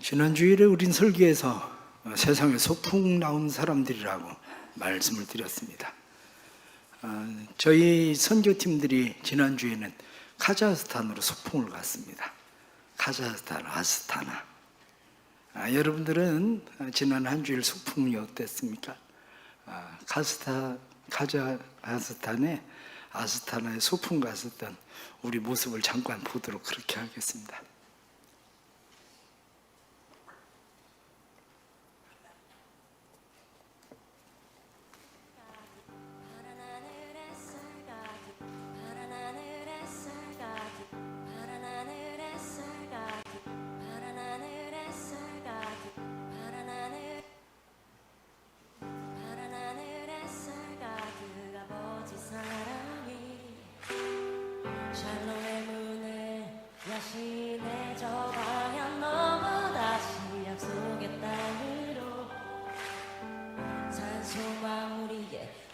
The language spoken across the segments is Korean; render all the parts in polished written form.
지난 주일에 우린 설교에서 세상에 소풍 나온 사람들이라고 말씀을 드렸습니다. 저희 선교팀들이 지난 주에는 카자흐스탄으로 소풍을 갔습니다. 카자흐스탄, 아스타나. 여러분들은 지난 한 주일 소풍이 어땠습니까? 카자흐스탄에 아스타나에 소풍 갔었던 우리 모습을 잠깐 보도록 그렇게 하겠습니다.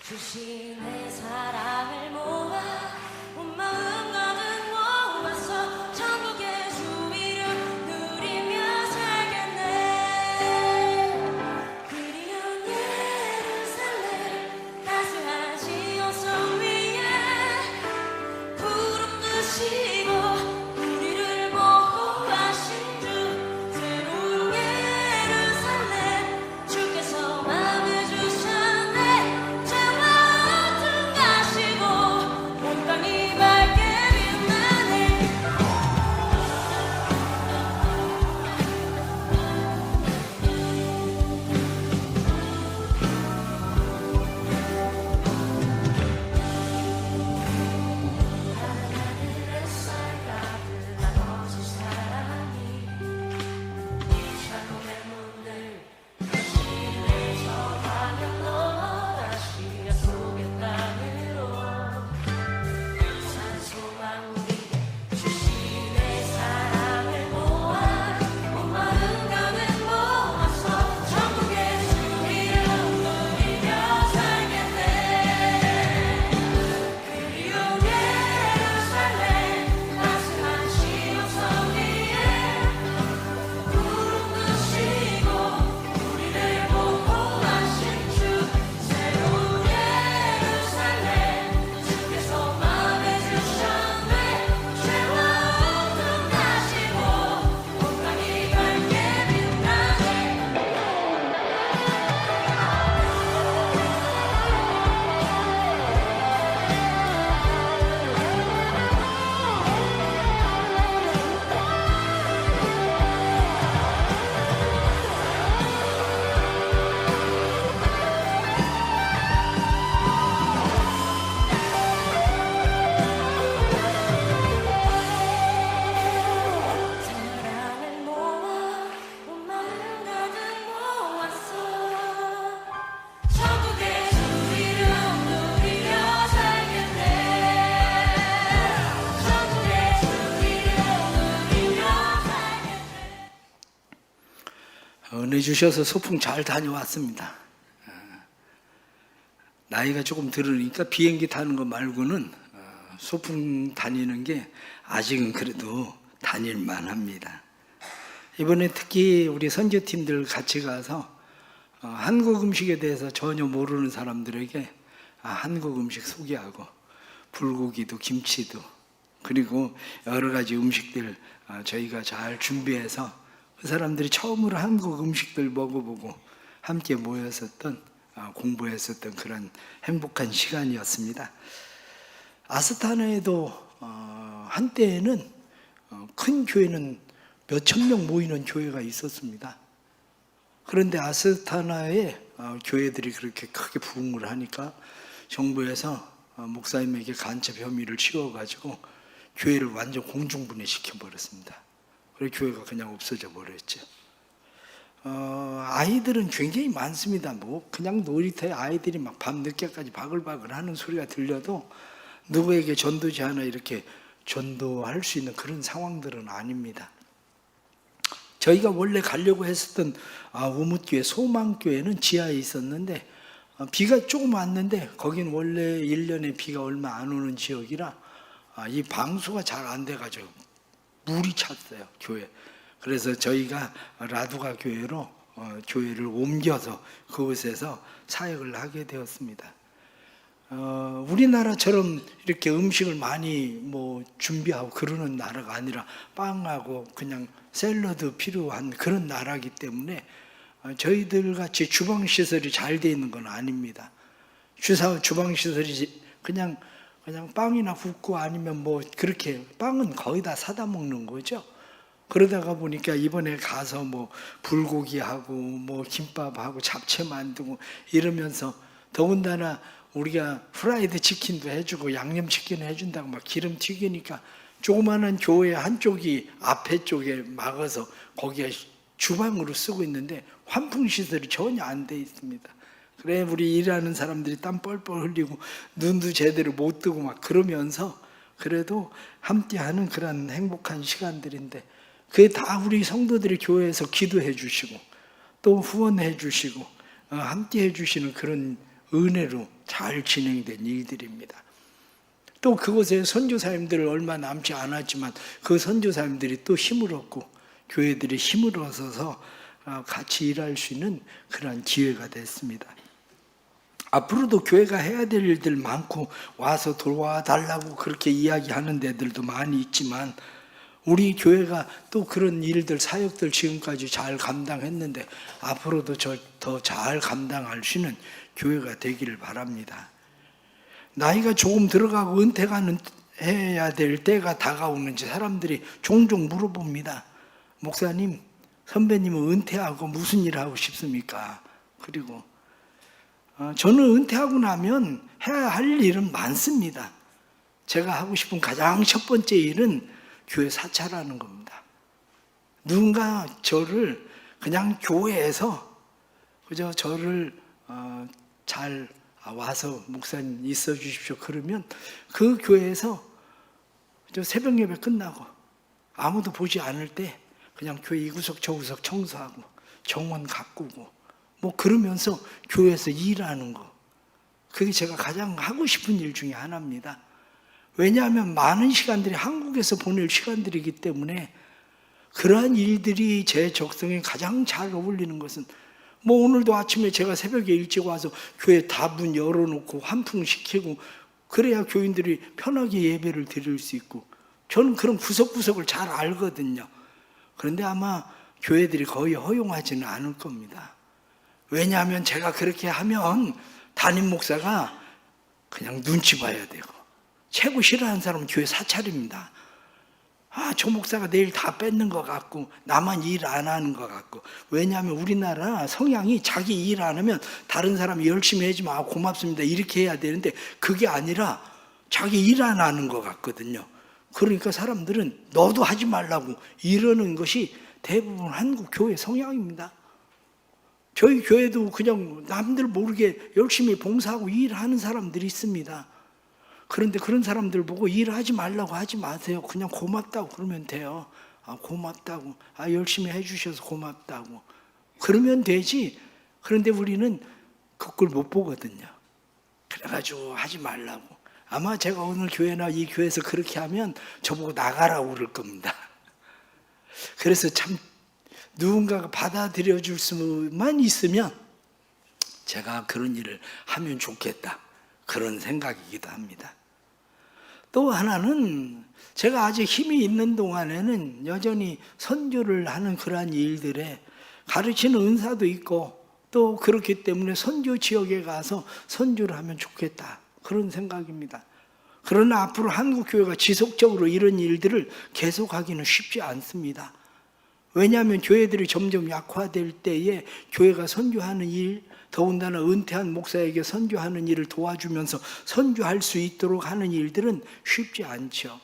주신 내 사랑을 모아 온 마음 가득 모아서 천국의 주위를 누리며 살겠네. 그리운 예루살렘 따스한 시온성 위에 구름 드시고 우리를 보호하신 주 새로운 예루살렘 주께서 맘에 주셨네. 은혜 주셔서 소풍 잘 다녀왔습니다. 나이가 조금 들으니까 비행기 타는 거 말고는 소풍 다니는 게 아직은 그래도 다닐만 합니다. 이번에 특히 우리 선교팀들 같이 가서 한국 음식에 대해서 전혀 모르는 사람들에게 한국 음식 소개하고 불고기도 김치도 그리고 여러 가지 음식들 저희가 잘 준비해서 그 사람들이 처음으로 한국 음식들 먹어보고 함께 모였었던 공부했었던 그런 행복한 시간이었습니다. 아스타나에도 한때에는 큰 교회는 몇천 명 모이는 교회가 있었습니다. 그런데 아스타나에 교회들이 그렇게 크게 부흥을 하니까 정부에서 목사님에게 간첩 혐의를 씌워가지고 교회를 완전 공중분해시켜 버렸습니다. 그래서 교회가 그냥 없어져 버렸죠. 아이들은 굉장히 많습니다. 그냥 놀이터에 아이들이 막 밤늦게까지 바글바글 하는 소리가 들려도 누구에게 전도지 하나 이렇게 전도할 수 있는 그런 상황들은 아닙니다. 저희가 원래 가려고 했었던 우뭇교회 소망교회는 지하에 있었는데 비가 조금 왔는데 거긴 원래 1년에 비가 얼마 안 오는 지역이라 이 방수가 잘 안 돼가지고 물이 찼어요, 교회. 그래서 저희가 라두가 교회로 교회를 옮겨서 그곳에서 사역을 하게 되었습니다. 우리나라처럼 이렇게 음식을 많이 뭐 준비하고 그러는 나라가 아니라 빵하고 그냥 샐러드 필요한 그런 나라이기 때문에 저희들 같이 주방 시설이 잘 돼 있는 건 아닙니다. 주방 시설이 그냥 빵이나 굽고 아니면 뭐 그렇게 빵은 거의 다 사다 먹는 거죠. 그러다가 보니까 이번에 가서 뭐 불고기하고 뭐 김밥하고 잡채 만들고 이러면서 더군다나 우리가 프라이드 치킨도 해주고 양념치킨 해준다고 막 기름 튀기니까 조그마한 교회 한쪽이 앞에 쪽에 막아서 거기에 주방으로 쓰고 있는데 환풍시설이 전혀 안 돼 있습니다. 그래 우리 일하는 사람들이 땀 뻘뻘 흘리고 눈도 제대로 못 뜨고 막 그러면서 그래도 함께하는 그런 행복한 시간들인데 그게 다 우리 성도들이 교회에서 기도해 주시고 또 후원해 주시고 함께해 주시는 그런 은혜로 잘 진행된 일들입니다. 또 그곳에 선교사님들 얼마 남지 않았지만 그 선교사님들이 또 힘을 얻고 교회들이 힘을 얻어서 같이 일할 수 있는 그런 기회가 됐습니다. 앞으로도 교회가 해야 될 일들 많고 와서 도와달라고 그렇게 이야기하는 데들도 많이 있지만 우리 교회가 또 그런 일들 사역들 지금까지 잘 감당했는데 앞으로도 더 잘 감당할 수 있는 교회가 되기를 바랍니다. 나이가 조금 들어가고 은퇴가 해야 될 때가 다가오는지 사람들이 종종 물어봅니다. 목사님, 선배님은 은퇴하고 무슨 일 하고 싶습니까? 그리고 저는 은퇴하고 나면 해야 할 일은 많습니다. 제가 하고 싶은 가장 첫 번째 일은 교회 사찰하는 겁니다. 누군가 저를 그냥 교회에서 그저 저를 잘 와서 목사님 있어 주십시오 그러면 그 교회에서 저 새벽 예배 끝나고 아무도 보지 않을 때 그냥 교회 이 구석 저 구석 청소하고 정원 가꾸고 뭐 그러면서 교회에서 일하는 거 그게 제가 가장 하고 싶은 일 중에 하나입니다. 왜냐하면 많은 시간들이 한국에서 보낼 시간들이기 때문에 그러한 일들이 제 적성에 가장 잘 어울리는 것은 뭐 오늘도 아침에 제가 새벽에 일찍 와서 교회 다 문 열어놓고 환풍시키고 그래야 교인들이 편하게 예배를 드릴 수 있고 저는 그런 구석구석을 잘 알거든요. 그런데 아마 교회들이 거의 허용하지는 않을 겁니다. 왜냐하면 제가 그렇게 하면 담임 목사가 그냥 눈치 봐야 되고 최고 싫어하는 사람은 교회 사찰입니다. 저 목사가 내일 다 뺏는 것 같고 나만 일 안 하는 것 같고 왜냐하면 우리나라 성향이 자기 일 안 하면 다른 사람이 열심히 해주면 고맙습니다 이렇게 해야 되는데 그게 아니라 자기 일 안 하는 것 같거든요. 그러니까 사람들은 너도 하지 말라고 이러는 것이 대부분 한국 교회 성향입니다. 저희 교회도 그냥 남들 모르게 열심히 봉사하고 일하는 사람들이 있습니다. 그런데 그런 사람들 보고 일하지 말라고 하지 마세요. 그냥 고맙다고 그러면 돼요. 고맙다고. 열심히 해주셔서 고맙다고. 그러면 되지. 그런데 우리는 그걸 못 보거든요. 그래가지고 하지 말라고. 아마 제가 오늘 교회나 이 교회에서 그렇게 하면 저보고 나가라고 그럴 겁니다. 그래서 참 누군가가 받아들여 줄 수만 있으면 제가 그런 일을 하면 좋겠다. 그런 생각이기도 합니다. 또 하나는 제가 아직 힘이 있는 동안에는 여전히 선교를 하는 그러한 일들에 가르치는 은사도 있고 또 그렇기 때문에 선교 지역에 가서 선교를 하면 좋겠다. 그런 생각입니다. 그러나 앞으로 한국교회가 지속적으로 이런 일들을 계속하기는 쉽지 않습니다. 왜냐하면 교회들이 점점 약화될 때에 교회가 선교하는 일, 더군다나 은퇴한 목사에게 선교하는 일을 도와주면서 선교할 수 있도록 하는 일들은 쉽지 않죠.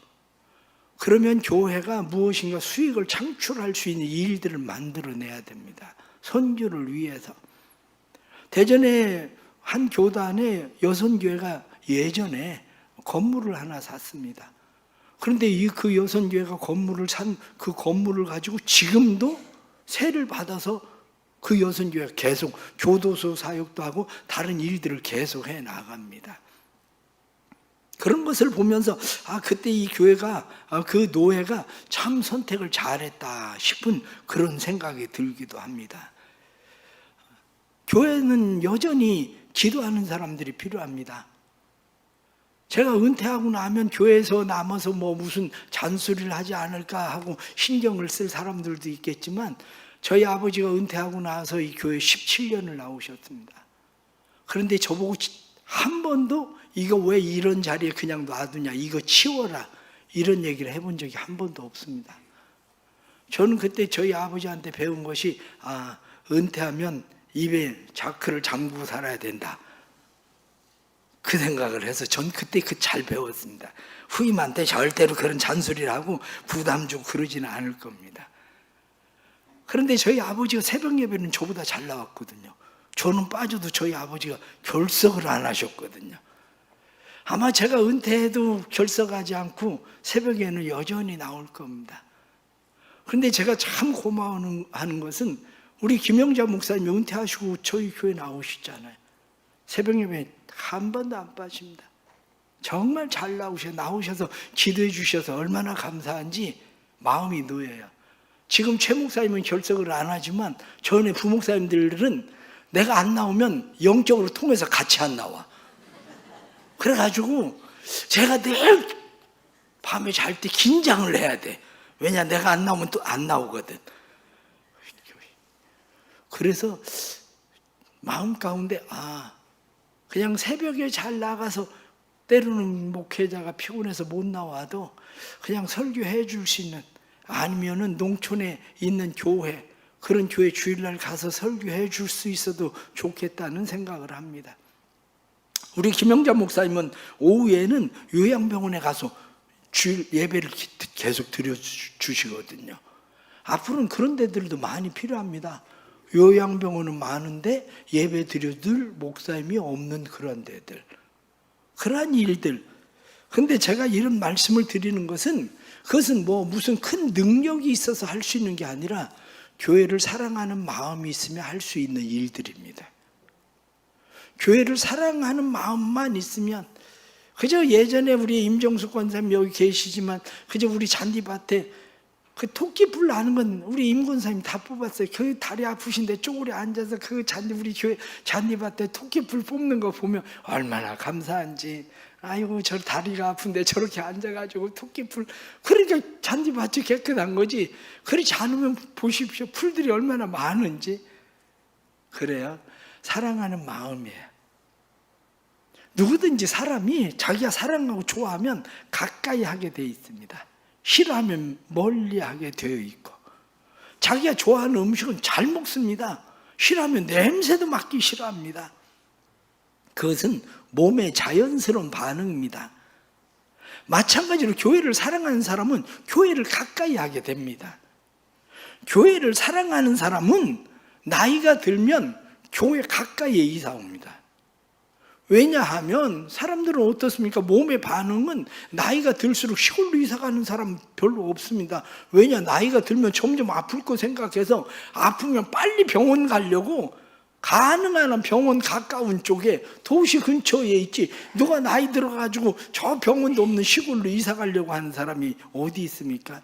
그러면 교회가 무엇인가 수익을 창출할 수 있는 일들을 만들어내야 됩니다. 선교를 위해서. 대전에 한 교단에 여선교회가 예전에 건물을 하나 샀습니다. 그런데 그 여선교회가 건물을 산 그 건물을 가지고 지금도 세를 받아서 그 여선교회가 계속 교도소 사역도 하고 다른 일들을 계속 해 나갑니다. 그런 것을 보면서 그때 이 교회가 그 노회가 참 선택을 잘했다 싶은 그런 생각이 들기도 합니다. 교회는 여전히 기도하는 사람들이 필요합니다. 제가 은퇴하고 나면 교회에서 남아서 무슨 잔소리를 하지 않을까 하고 신경을 쓸 사람들도 있겠지만, 저희 아버지가 은퇴하고 나서 이 교회 17년을 나오셨습니다. 그런데 저보고 한 번도 이거 왜 이런 자리에 그냥 놔두냐, 이거 치워라, 이런 얘기를 해본 적이 한 번도 없습니다. 저는 그때 저희 아버지한테 배운 것이 은퇴하면 입에 자크를 잠그고 살아야 된다, 그 생각을 해서 전 그때 잘 배웠습니다. 후임한테 절대로 그런 잔소리를 하고 부담 주고 그러지는 않을 겁니다. 그런데 저희 아버지가 새벽 예배는 저보다 잘 나왔거든요. 저는 빠져도 저희 아버지가 결석을 안 하셨거든요. 아마 제가 은퇴해도 결석하지 않고 새벽에는 여전히 나올 겁니다. 그런데 제가 참 고마워하는 것은 우리 김영자 목사님이 은퇴하시고 저희 교회 나오시잖아요. 새벽 예배 한 번도 안 빠집니다. 정말 잘 나오셔서 기도해 주셔서 얼마나 감사한지 마음이 놓여요. 지금 최 목사님은 결석을 안 하지만 전에 부목사님들은 내가 안 나오면 영적으로 통해서 같이 안 나와. 그래가지고 제가 늘 밤에 잘 때 긴장을 해야 돼. 왜냐, 내가 안 나오면 또 안 나오거든. 그래서 마음 가운데 그냥 새벽에 잘 나가서, 때로는 목회자가 피곤해서 못 나와도 그냥 설교해 줄 수 있는, 아니면은 농촌에 있는 교회, 그런 교회 주일날 가서 설교해 줄 수 있어도 좋겠다는 생각을 합니다. 우리 김영자 목사님은 오후에는 요양병원에 가서 주일 예배를 계속 드려주시거든요. 앞으로는 그런 데들도 많이 필요합니다. 요양병원은 많은데 예배 드려줄 목사님이 없는 그런 데들, 그러한 일들. 근데 제가 이런 말씀을 드리는 것은, 그것은 무슨 큰 능력이 있어서 할 수 있는 게 아니라 교회를 사랑하는 마음이 있으면 할 수 있는 일들입니다. 교회를 사랑하는 마음만 있으면, 그저 예전에 우리 임정숙 권사님 여기 계시지만 그저 우리 잔디밭에 그 토끼풀 나는 건 우리 임 권사님 다 뽑았어요. 그 다리 아프신데 쪼그려 앉아서 우리 교회 잔디밭에 토끼풀 뽑는 거 보면 얼마나 감사한지. 아이고, 저 다리가 아픈데 저렇게 앉아가지고 토끼풀, 그러니까 잔디밭이 깨끗한 거지. 그렇지 않으면 보십시오, 풀들이 얼마나 많은지. 그래요, 사랑하는 마음이에요. 누구든지 사람이 자기가 사랑하고 좋아하면 가까이 하게 돼 있습니다. 싫어하면 멀리하게 되어 있고, 자기가 좋아하는 음식은 잘 먹습니다. 싫어하면 냄새도 맡기 싫어합니다. 그것은 몸의 자연스러운 반응입니다. 마찬가지로 교회를 사랑하는 사람은 교회를 가까이 하게 됩니다. 교회를 사랑하는 사람은 나이가 들면 교회 가까이에 이사 옵니다. 왜냐하면 사람들은 어떻습니까? 몸의 반응은 나이가 들수록 시골로 이사 가는 사람 별로 없습니다. 왜냐, 나이가 들면 점점 아플 거 생각해서 아프면 빨리 병원 가려고 가능한 한 병원 가까운 쪽에 도시 근처에 있지, 누가 나이 들어가지고 저 병원도 없는 시골로 이사 가려고 하는 사람이 어디 있습니까?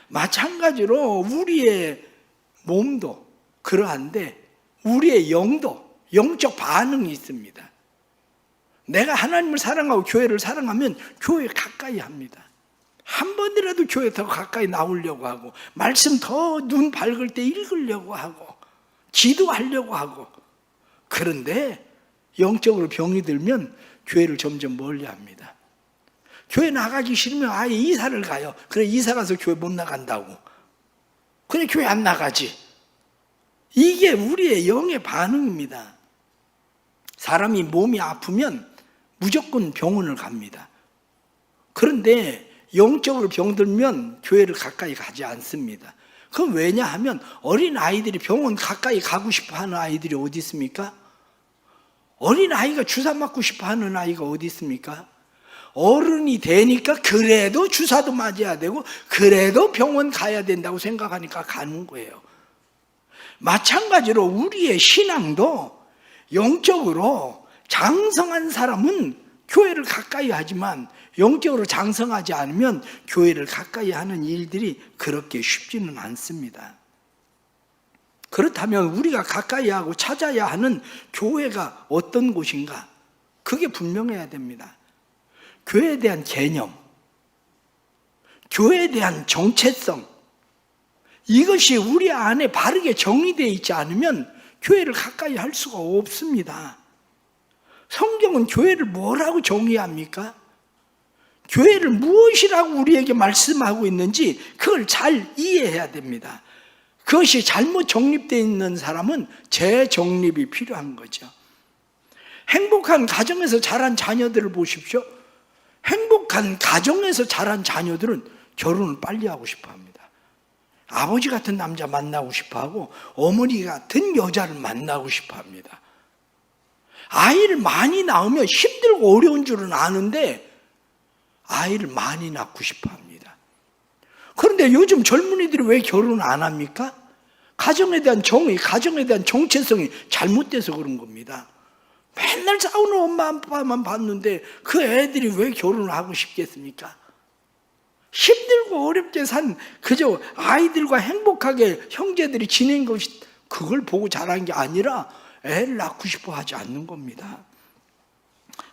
마찬가지로 우리의 몸도 그러한데 우리의 영도 영적 반응이 있습니다. 내가 하나님을 사랑하고 교회를 사랑하면 교회 가까이 합니다. 한 번이라도 교회 더 가까이 나오려고 하고, 말씀 더 눈 밝을 때 읽으려고 하고, 기도하려고 하고. 그런데 영적으로 병이 들면 교회를 점점 멀리 합니다. 교회 나가기 싫으면 아예 이사를 가요. 그래, 이사 가서 교회 못 나간다고. 그래, 교회 안 나가지. 이게 우리의 영의 반응입니다. 사람이 몸이 아프면 무조건 병원을 갑니다. 그런데 영적으로 병들면 교회를 가까이 가지 않습니다. 그건 왜냐하면 어린 아이들이 병원 가까이 가고 싶어 하는 아이들이 어디 있습니까? 어린 아이가 주사 맞고 싶어 하는 아이가 어디 있습니까? 어른이 되니까 그래도 주사도 맞아야 되고 그래도 병원 가야 된다고 생각하니까 가는 거예요. 마찬가지로 우리의 신앙도 영적으로 장성한 사람은 교회를 가까이 하지만 영적으로 장성하지 않으면 교회를 가까이 하는 일들이 그렇게 쉽지는 않습니다. 그렇다면 우리가 가까이 하고 찾아야 하는 교회가 어떤 곳인가? 그게 분명해야 됩니다. 교회에 대한 개념, 교회에 대한 정체성, 이것이 우리 안에 바르게 정리되어 있지 않으면 교회를 가까이 할 수가 없습니다. 성경은 교회를 뭐라고 정의합니까? 교회를 무엇이라고 우리에게 말씀하고 있는지 그걸 잘 이해해야 됩니다. 그것이 잘못 정립되어 있는 사람은 재정립이 필요한 거죠. 행복한 가정에서 자란 자녀들을 보십시오. 행복한 가정에서 자란 자녀들은 결혼을 빨리 하고 싶어 합니다. 아버지 같은 남자 만나고 싶어 하고 어머니 같은 여자를 만나고 싶어 합니다. 아이를 많이 낳으면 힘들고 어려운 줄은 아는데 아이를 많이 낳고 싶어 합니다. 그런데 요즘 젊은이들이 왜 결혼을 안 합니까? 가정에 대한 정의, 가정에 대한 정체성이 잘못돼서 그런 겁니다. 맨날 싸우는 엄마 아빠만 봤는데 그 애들이 왜 결혼을 하고 싶겠습니까? 힘들고 어렵게 산 그저 아이들과 행복하게 형제들이 지낸 것이 그걸 보고 자란 게 아니라 애를 낳고 싶어 하지 않는 겁니다.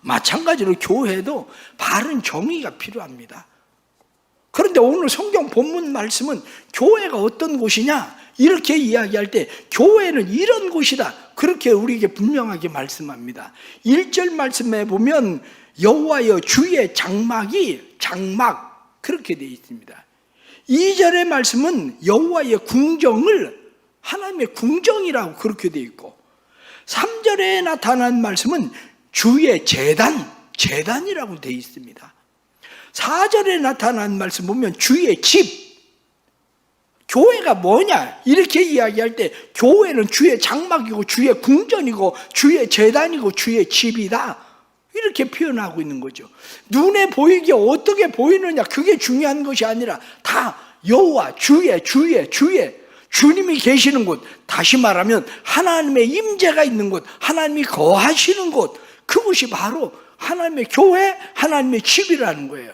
마찬가지로 교회도 바른 정의가 필요합니다. 그런데 오늘 성경 본문 말씀은 교회가 어떤 곳이냐 이렇게 이야기할 때 교회는 이런 곳이다 그렇게 우리에게 분명하게 말씀합니다. 1절 말씀에 보면 여호와여 주의 장막이 장막 그렇게 되어 있습니다. 2절의 말씀은 여호와의 궁정을 하나님의 궁정이라고 그렇게 되어 있고 3절에 나타난 말씀은 주의 제단이라고 되어 있습니다. 4절에 나타난 말씀 보면 주의 집, 교회가 뭐냐 이렇게 이야기할 때 교회는 주의 장막이고 주의 궁전이고 주의 제단이고 주의 집이다 이렇게 표현하고 있는 거죠. 눈에 보이게 어떻게 보이느냐 그게 중요한 것이 아니라 다 여호와 주의 주님이 계시는 곳, 다시 말하면 하나님의 임재가 있는 곳, 하나님이 거하시는 곳, 그곳이 바로 하나님의 교회, 하나님의 집이라는 거예요.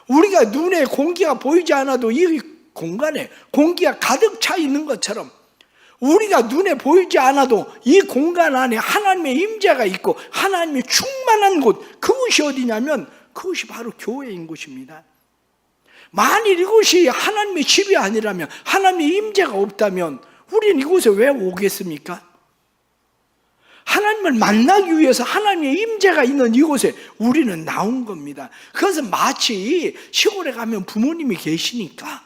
우리가 눈에 공기가 보이지 않아도 이 공간에 공기가 가득 차 있는 것처럼 우리가 눈에 보이지 않아도 이 공간 안에 하나님의 임재가 있고 하나님이 충만한 곳, 그곳이 어디냐면 그것이 바로 교회인 곳입니다. 만일 이곳이 하나님의 집이 아니라면, 하나님의 임재가 없다면 우리는 이곳에 왜 오겠습니까? 하나님을 만나기 위해서 하나님의 임재가 있는 이곳에 우리는 나온 겁니다. 그것은 마치 시골에 가면 부모님이 계시니까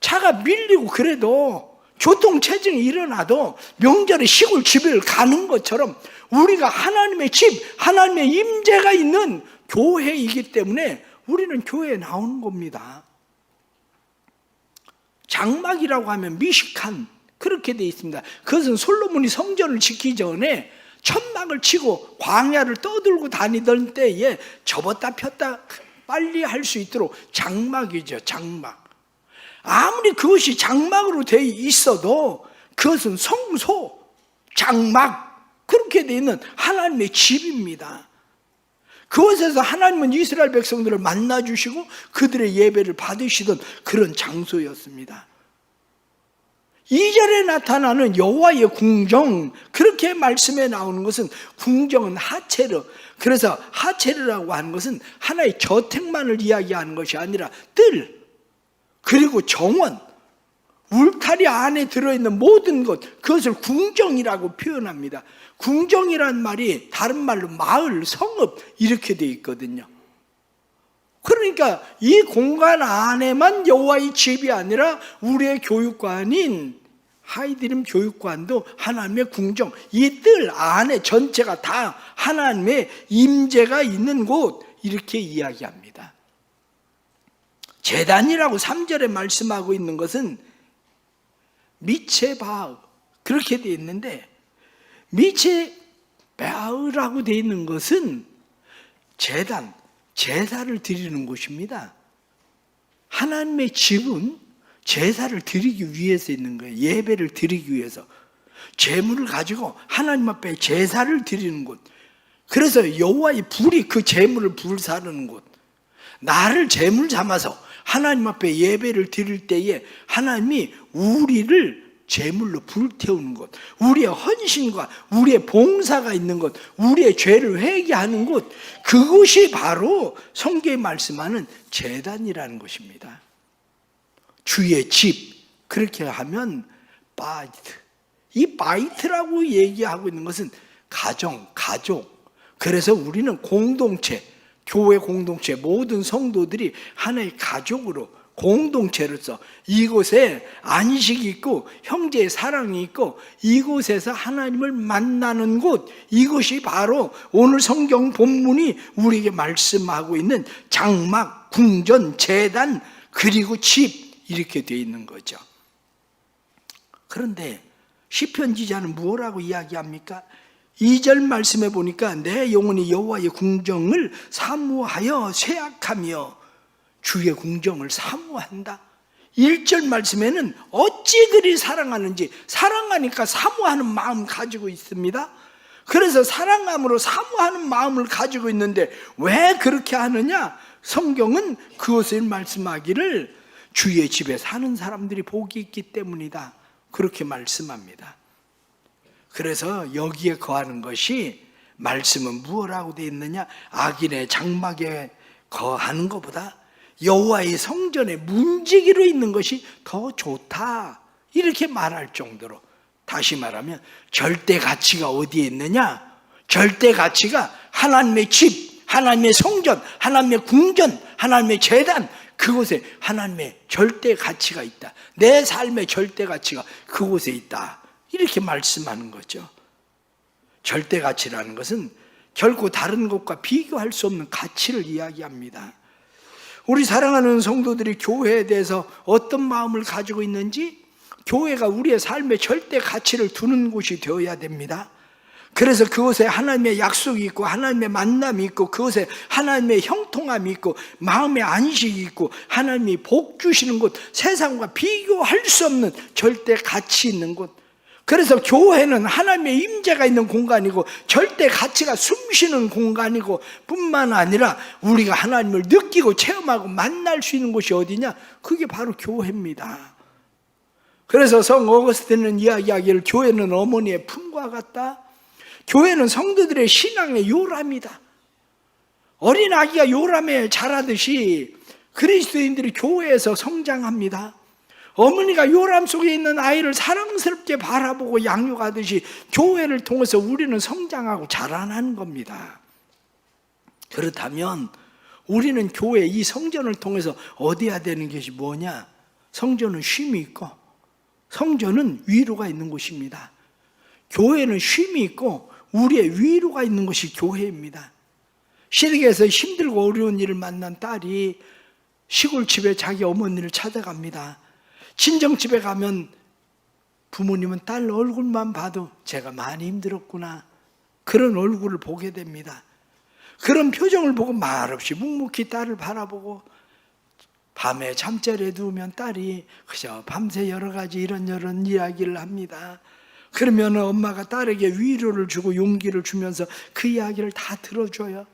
차가 밀리고 그래도 교통체증이 일어나도 명절에 시골 집을 가는 것처럼 우리가 하나님의 집, 하나님의 임재가 있는 교회이기 때문에 우리는 교회에 나오는 겁니다. 장막이라고 하면 미식한 그렇게 되어 있습니다. 그것은 솔로몬이 성전을 짓기 전에 천막을 치고 광야를 떠들고 다니던 때에 접었다 폈다 빨리 할 수 있도록 장막이죠. 장막. 아무리 그것이 장막으로 되어 있어도 그것은 성소, 장막 그렇게 되어 있는 하나님의 집입니다. 그곳에서 하나님은 이스라엘 백성들을 만나주시고 그들의 예배를 받으시던 그런 장소였습니다. 2절에 나타나는 여호와의 궁정, 그렇게 말씀에 나오는 것은 궁정은 하체르, 그래서 하체르라고 하는 것은 하나의 저택만을 이야기하는 것이 아니라 뜰, 그리고 정원, 울타리 안에 들어있는 모든 것, 그것을 궁정이라고 표현합니다. 궁정이란 말이 다른 말로 마을, 성읍 이렇게 되어 있거든요. 그러니까 이 공간 안에만 여호와의 집이 아니라 우리의 교육관인 하이드림 교육관도 하나님의 궁정, 이 뜰 안에 전체가 다 하나님의 임재가 있는 곳 이렇게 이야기합니다. 제단이라고 3절에 말씀하고 있는 것은 미체바흐 그렇게 되어 있는데, 미체바흐라고 되어 있는 것은 제단, 제사를 드리는 곳입니다. 하나님의 집은 제사를 드리기 위해서 있는 거예요. 예배를 드리기 위해서. 제물을 가지고 하나님 앞에 제사를 드리는 곳. 그래서 여호와의 불이 그 제물을 불사르는 곳, 나를 제물 삼아서 하나님 앞에 예배를 드릴 때에 하나님이 우리를 제물로 불태우는 것, 우리의 헌신과 우리의 봉사가 있는 것, 우리의 죄를 회개하는 곳, 그것이 바로 성경에 말씀하는 제단이라는 것입니다. 주의 집, 그렇게 하면 바이트, 이 바이트라고 얘기하고 있는 것은 가족. 그래서 우리는 공동체, 교회 공동체, 모든 성도들이 하나의 가족으로, 공동체로서 이곳에 안식이 있고 형제의 사랑이 있고 이곳에서 하나님을 만나는 곳, 이것이 바로 오늘 성경 본문이 우리에게 말씀하고 있는 장막, 궁전, 제단, 그리고 집, 이렇게 되어 있는 거죠. 그런데 시편 기자는 뭐라고 이야기합니까? 2절 말씀에 보니까 내 영혼이 여호와의 궁정을 사모하여 쇠약하며 주의 궁정을 사모한다. 1절 말씀에는 어찌 그리 사랑하는지, 사랑하니까 사모하는 마음 가지고 있습니다. 그래서 사랑함으로 사모하는 마음을 가지고 있는데 왜 그렇게 하느냐? 성경은 그것을 말씀하기를 주의 집에 사는 사람들이 복이 있기 때문이다, 그렇게 말씀합니다. 그래서 여기에 거하는 것이, 말씀은 무엇라고 되어 있느냐? 악인의 장막에 거하는 것보다 여호와의 성전에 문지기로 있는 것이 더 좋다, 이렇게 말할 정도로, 다시 말하면 절대 가치가 어디에 있느냐? 절대 가치가 하나님의 집, 하나님의 성전, 하나님의 궁전, 하나님의 제단, 그곳에 하나님의 절대 가치가 있다. 내 삶의 절대 가치가 그곳에 있다, 이렇게 말씀하는 거죠. 절대 가치라는 것은 결코 다른 것과 비교할 수 없는 가치를 이야기합니다. 우리 사랑하는 성도들이 교회에 대해서 어떤 마음을 가지고 있는지, 교회가 우리의 삶의 절대 가치를 두는 곳이 되어야 됩니다. 그래서 그곳에 하나님의 약속이 있고 하나님의 만남이 있고 그곳에 하나님의 형통함이 있고 마음의 안식이 있고 하나님이 복 주시는 곳, 세상과 비교할 수 없는 절대 가치 있는 곳. 그래서 교회는 하나님의 임재가 있는 공간이고 절대 가치가 숨쉬는 공간이고, 뿐만 아니라 우리가 하나님을 느끼고 체험하고 만날 수 있는 곳이 어디냐? 그게 바로 교회입니다. 그래서 성 어거스틴은 이야기하기를 교회는 어머니의 품과 같다. 교회는 성도들의 신앙의 요람이다. 어린 아기가 요람에 자라듯이 그리스도인들이 교회에서 성장합니다. 어머니가 요람 속에 있는 아이를 사랑스럽게 바라보고 양육하듯이 교회를 통해서 우리는 성장하고 자라나는 겁니다. 그렇다면 우리는 교회, 이 성전을 통해서 얻어야 되는 것이 뭐냐? 성전은 쉼이 있고 성전은 위로가 있는 곳입니다. 교회는 쉼이 있고 우리의 위로가 있는 것이 교회입니다. 시댁에서 힘들고 어려운 일을 만난 딸이 시골집에 자기 어머니를 찾아갑니다. 친정집에 가면 부모님은 딸 얼굴만 봐도 제가 많이 힘들었구나, 그런 얼굴을 보게 됩니다. 그런 표정을 보고 말없이 묵묵히 딸을 바라보고, 밤에 잠자리에 누우면 딸이 그저 밤새 여러 가지 이런저런 이야기를 합니다. 그러면 엄마가 딸에게 위로를 주고 용기를 주면서 그 이야기를 다 들어줘요.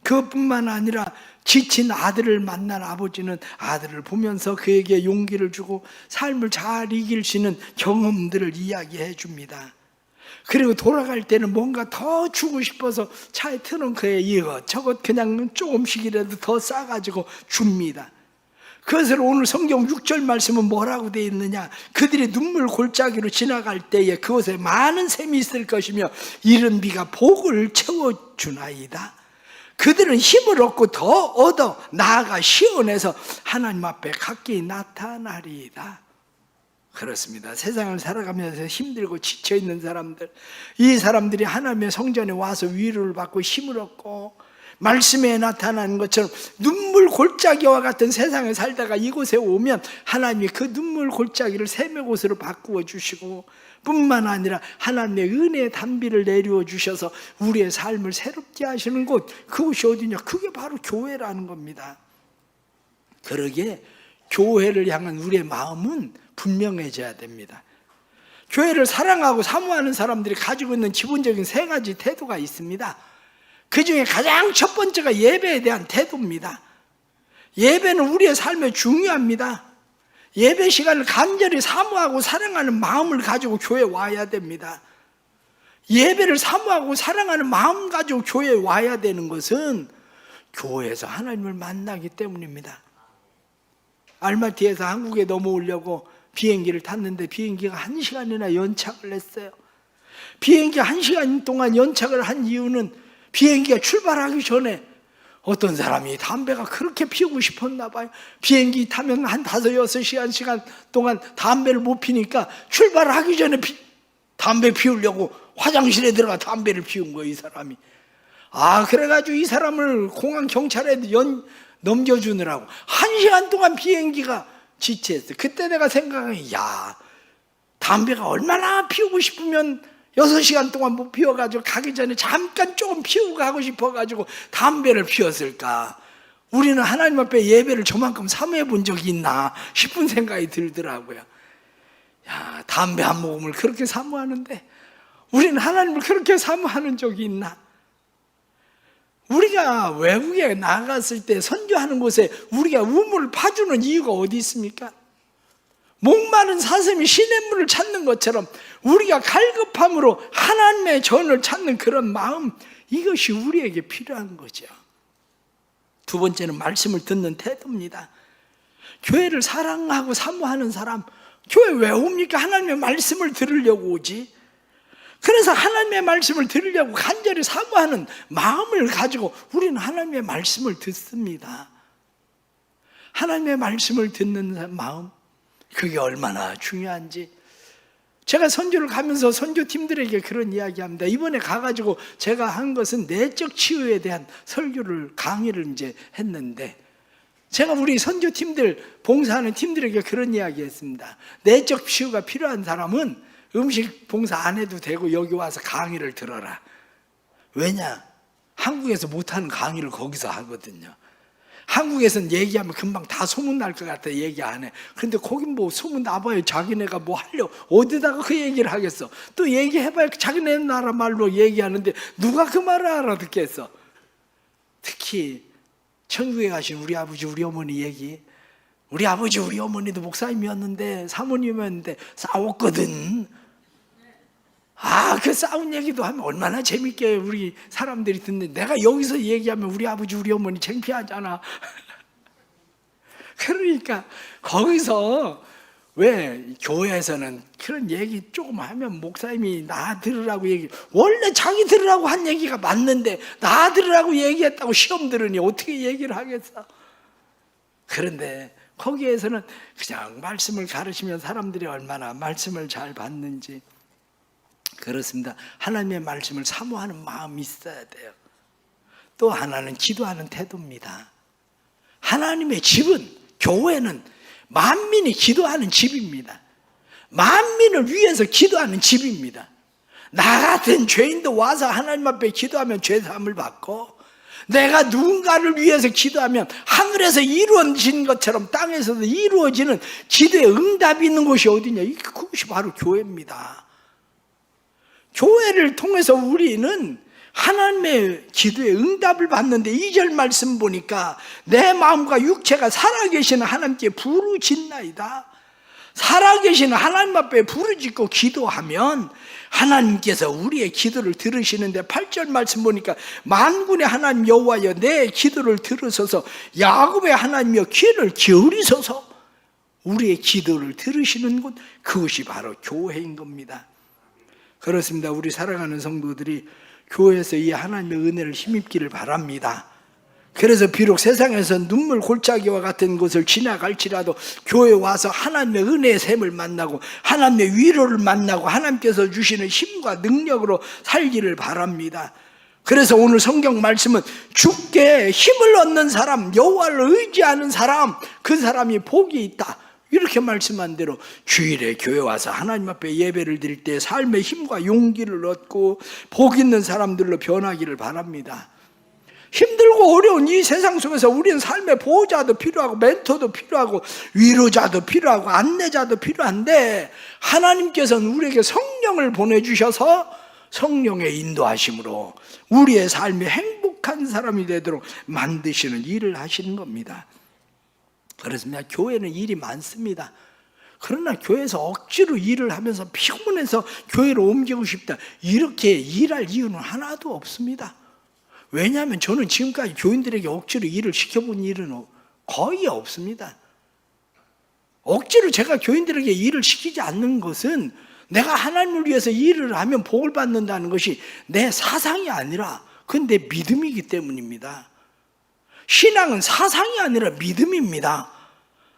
그것뿐만 아니라 지친 아들을 만난 아버지는 아들을 보면서 그에게 용기를 주고 삶을 잘 이길 수 있는 경험들을 이야기해 줍니다. 그리고 돌아갈 때는 뭔가 더 주고 싶어서 차에 트렁크에 이것저것 그냥 조금씩이라도 더 싸가지고 줍니다. 그것을 오늘 성경 6절 말씀은 뭐라고 되어 있느냐? 그들이 눈물 골짜기로 지나갈 때에 그곳에 많은 샘이 있을 것이며 이른 비가 복을 채워주나이다. 그들은 힘을 얻고 더 얻어 나아가 시온에서 하나님 앞에 가까이 나타나리이다. 그렇습니다. 세상을 살아가면서 힘들고 지쳐있는 사람들, 이 사람들이 하나님의 성전에 와서 위로를 받고 힘을 얻고 말씀에 나타나는 것처럼 눈물 골짜기와 같은 세상에 살다가 이곳에 오면 하나님이 그 눈물 골짜기를 샘의 곳으로 바꾸어 주시고, 뿐만 아니라 하나님의 은혜의 단비를 내려 주셔서 우리의 삶을 새롭게 하시는 곳, 그곳이 어디냐? 그게 바로 교회라는 겁니다. 그러기에 교회를 향한 우리의 마음은 분명해져야 됩니다. 교회를 사랑하고 사모하는 사람들이 가지고 있는 기본적인 세 가지 태도가 있습니다. 그 중에 가장 첫 번째가 예배에 대한 태도입니다. 예배는 우리의 삶에 중요합니다. 예배 시간을 간절히 사모하고 사랑하는 마음을 가지고 교회에 와야 됩니다. 예배를 사모하고 사랑하는 마음 가지고 교회에 와야 되는 것은 교회에서 하나님을 만나기 때문입니다. 알마티에서 한국에 넘어오려고 비행기를 탔는데 비행기가 1시간이나 연착을 했어요. 비행기 1시간 동안 연착을 한 이유는 비행기가 출발하기 전에 어떤 사람이 담배가 그렇게 피우고 싶었나 봐요. 비행기 타면 한 5-6시간 동안 담배를 못 피니까 출발하기 전에 담배 피우려고 화장실에 들어가 담배를 피운 거예요, 이 사람이. 그래가지고 이 사람을 공항 경찰에 넘겨주느라고 1시간 동안 비행기가 지체했어요. 그때 내가 생각해, 담배가 얼마나 피우고 싶으면 6시간 동안 못 피워가지고 가기 전에 잠깐 조금 피우고 가고 싶어가지고 담배를 피웠을까? 우리는 하나님 앞에 예배를 저만큼 사모해 본 적이 있나 싶은 생각이 들더라고요. 담배 한 모금을 그렇게 사모하는데 우리는 하나님을 그렇게 사모하는 적이 있나? 우리가 외국에 나갔을 때 선교하는 곳에 우리가 우물을 파주는 이유가 어디 있습니까? 목마른 사슴이 시냇물을 찾는 것처럼 우리가 갈급함으로 하나님의 전을 찾는 그런 마음, 이것이 우리에게 필요한 거죠. 두 번째는 말씀을 듣는 태도입니다. 교회를 사랑하고 사모하는 사람, 교회 왜 옵니까? 하나님의 말씀을 들으려고 오지. 그래서 하나님의 말씀을 들으려고 간절히 사모하는 마음을 가지고 우리는 하나님의 말씀을 듣습니다. 하나님의 말씀을 듣는 마음, 그게 얼마나 중요한지. 제가 선교를 가면서 선교팀들에게 그런 이야기합니다. 이번에 가가지고 제가 한 것은 내적 치유에 대한 강의를 이제 했는데, 제가 우리 선교팀들, 봉사하는 팀들에게 그런 이야기 했습니다. 내적 치유가 필요한 사람은 음식 봉사 안 해도 되고 여기 와서 강의를 들어라. 왜냐? 한국에서 못하는 강의를 거기서 하거든요. 한국에서는 얘기하면 금방 다 소문날 것 같아 얘기 안 해. 근데 거긴 뭐 소문 나봐요. 자기네가 뭐 하려 어디다가 그 얘기를 하겠어. 또 얘기해봐야 자기네 나라 말로 얘기하는데 누가 그 말을 알아듣겠어. 특히 천국에 가신 우리 아버지 우리 어머니 얘기. 우리 아버지 우리 어머니도 목사님이었는데 사모님이었는데 싸웠거든. 그 싸운 얘기도 하면 얼마나 재밌게 우리 사람들이 듣는데, 내가 여기서 얘기하면 우리 아버지 우리 어머니 창피하잖아. 그러니까 거기서 왜 교회에서는 그런 얘기 조금 하면 목사님이 나 들으라고 원래 자기 들으라고 한 얘기가 맞는데 나 들으라고 얘기했다고 시험 들으니 어떻게 얘기를 하겠어. 그런데 거기에서는 그냥 말씀을 가르치면 사람들이 얼마나 말씀을 잘 받는지. 그렇습니다. 하나님의 말씀을 사모하는 마음이 있어야 돼요. 또 하나는 기도하는 태도입니다. 하나님의 집은, 교회는 만민이 기도하는 집입니다. 만민을 위해서 기도하는 집입니다. 나 같은 죄인도 와서 하나님 앞에 기도하면 죄사함을 받고, 내가 누군가를 위해서 기도하면 하늘에서 이루어진 것처럼 땅에서도 이루어지는 기도의 응답이 있는 곳이 어디냐? 그것이 바로 교회입니다. 교회를 통해서 우리는 하나님의 기도에 응답을 받는데 2절 말씀 보니까 내 마음과 육체가 살아계시는 하나님께 부르짖나이다. 살아계시는 하나님 앞에 부르짖고 기도하면 하나님께서 우리의 기도를 들으시는데 8절 말씀 보니까 만군의 하나님 여호와여 내 기도를 들으소서, 야곱의 하나님여 귀를 기울이소서. 우리의 기도를 들으시는 곳, 그것이 바로 교회인 겁니다. 그렇습니다. 우리 살아가는 성도들이 교회에서 이 하나님의 은혜를 힘입기를 바랍니다. 그래서 비록 세상에서 눈물 골짜기와 같은 곳을 지나갈지라도 교회에 와서 하나님의 은혜의 샘을 만나고 하나님의 위로를 만나고 하나님께서 주시는 힘과 능력으로 살기를 바랍니다. 그래서 오늘 성경 말씀은 주께 힘을 얻는 사람, 여호와를 의지하는 사람, 그 사람이 복이 있다, 이렇게 말씀한 대로 주일에 교회 와서 하나님 앞에 예배를 드릴 때 삶의 힘과 용기를 얻고 복 있는 사람들로 변하기를 바랍니다. 힘들고 어려운 이 세상 속에서 우리는 삶의 보호자도 필요하고 멘토도 필요하고 위로자도 필요하고 안내자도 필요한데, 하나님께서는 우리에게 성령을 보내주셔서 성령의 인도하심으로 우리의 삶이 행복 거룩한 사람이 되도록 만드시는 일을 하시는 겁니다. 그렇습니다. 교회는 일이 많습니다. 그러나 교회에서 억지로 일을 하면서 피곤해서 교회로 옮기고 싶다, 이렇게 일할 이유는 하나도 없습니다. 왜냐하면 저는 지금까지 교인들에게 억지로 일을 시켜본 일은 거의 없습니다. 억지로 제가 교인들에게 일을 시키지 않는 것은 내가 하나님을 위해서 일을 하면 복을 받는다는 것이 내 사상이 아니라 그건 내 믿음이기 때문입니다. 신앙은 사상이 아니라 믿음입니다.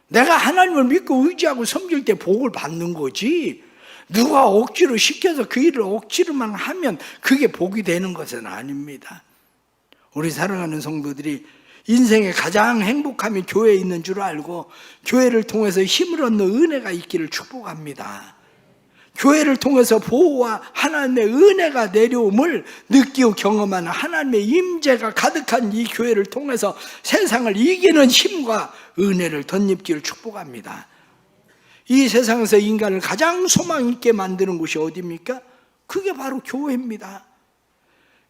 내가 하나님을 믿고 의지하고 섬길 때 복을 받는 거지, 누가 억지로 시켜서 그 일을 억지로만 하면 그게 복이 되는 것은 아닙니다. 우리 사랑하는 성도들이 인생의 가장 행복함이 교회에 있는 줄 알고 교회를 통해서 힘을 얻는 은혜가 있기를 축복합니다. 교회를 통해서 보호와 하나님의 은혜가 내려옴을 느끼고 경험하는 하나님의 임재가 가득한 이 교회를 통해서 세상을 이기는 힘과 은혜를 덧입기를 축복합니다. 이 세상에서 인간을 가장 소망 있게 만드는 곳이 어디입니까? 그게 바로 교회입니다.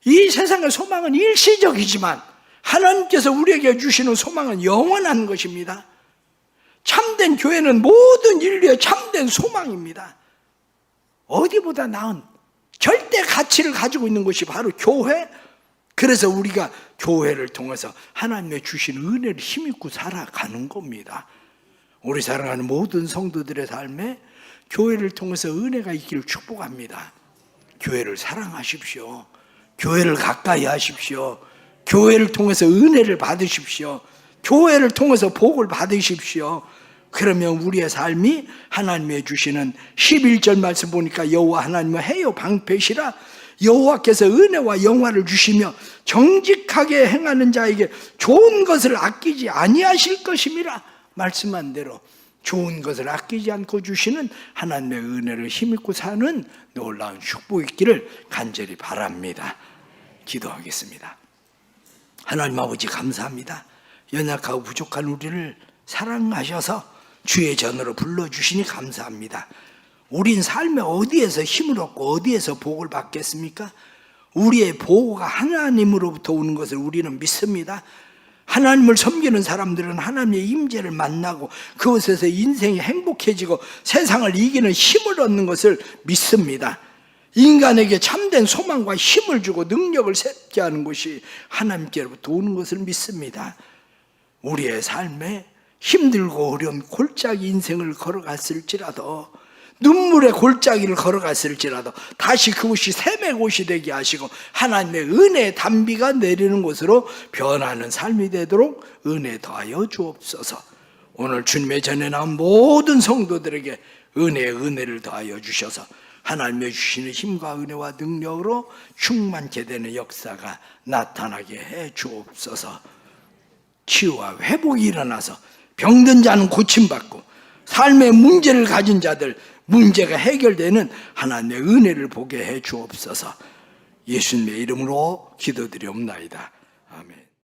이 세상의 소망은 일시적이지만 하나님께서 우리에게 주시는 소망은 영원한 것입니다. 참된 교회는 모든 인류의 참된 소망입니다. 어디보다 나은 절대 가치를 가지고 있는 것이 바로 교회. 그래서 우리가 교회를 통해서 하나님의 주신 은혜를 힘입고 살아가는 겁니다. 우리 사랑하는 모든 성도들의 삶에 교회를 통해서 은혜가 있기를 축복합니다. 교회를 사랑하십시오. 교회를 가까이 하십시오. 교회를 통해서 은혜를 받으십시오. 교회를 통해서 복을 받으십시오. 그러면 우리의 삶이 하나님의 주시는 11절 말씀 보니까 여호와 하나님은 해요 방패시라, 여호와께서 은혜와 영화를 주시며 정직하게 행하는 자에게 좋은 것을 아끼지 아니하실 것임이라. 말씀한 대로 좋은 것을 아끼지 않고 주시는 하나님의 은혜를 힘입고 사는 놀라운 축복이 있기를 간절히 바랍니다. 기도하겠습니다. 하나님 아버지 감사합니다. 연약하고 부족한 우리를 사랑하셔서 주의 전으로 불러주시니 감사합니다. 우린 삶에 어디에서 힘을 얻고 어디에서 복을 받겠습니까? 우리의 보호가 하나님으로부터 오는 것을 우리는 믿습니다. 하나님을 섬기는 사람들은 하나님의 임재를 만나고 그곳에서 인생이 행복해지고 세상을 이기는 힘을 얻는 것을 믿습니다. 인간에게 참된 소망과 힘을 주고 능력을 새게 하는 것이 하나님께로부터 오는 것을 믿습니다. 우리의 삶에 힘들고 어려운 골짜기 인생을 걸어갔을지라도, 눈물의 골짜기를 걸어갔을지라도 다시 그곳이 샘의 곳이 되게 하시고 하나님의 은혜의 단비가 내리는 곳으로 변하는 삶이 되도록 은혜 더하여 주옵소서. 오늘 주님의 전에 나온 모든 성도들에게 은혜를 더하여 주셔서 하나님의 주시는 힘과 은혜와 능력으로 충만케 되는 역사가 나타나게 해 주옵소서. 치유와 회복이 일어나서 병든 자는 고침받고 삶의 문제를 가진 자들 문제가 해결되는 하나님의 은혜를 보게 해 주옵소서. 예수님의 이름으로 기도드리옵나이다.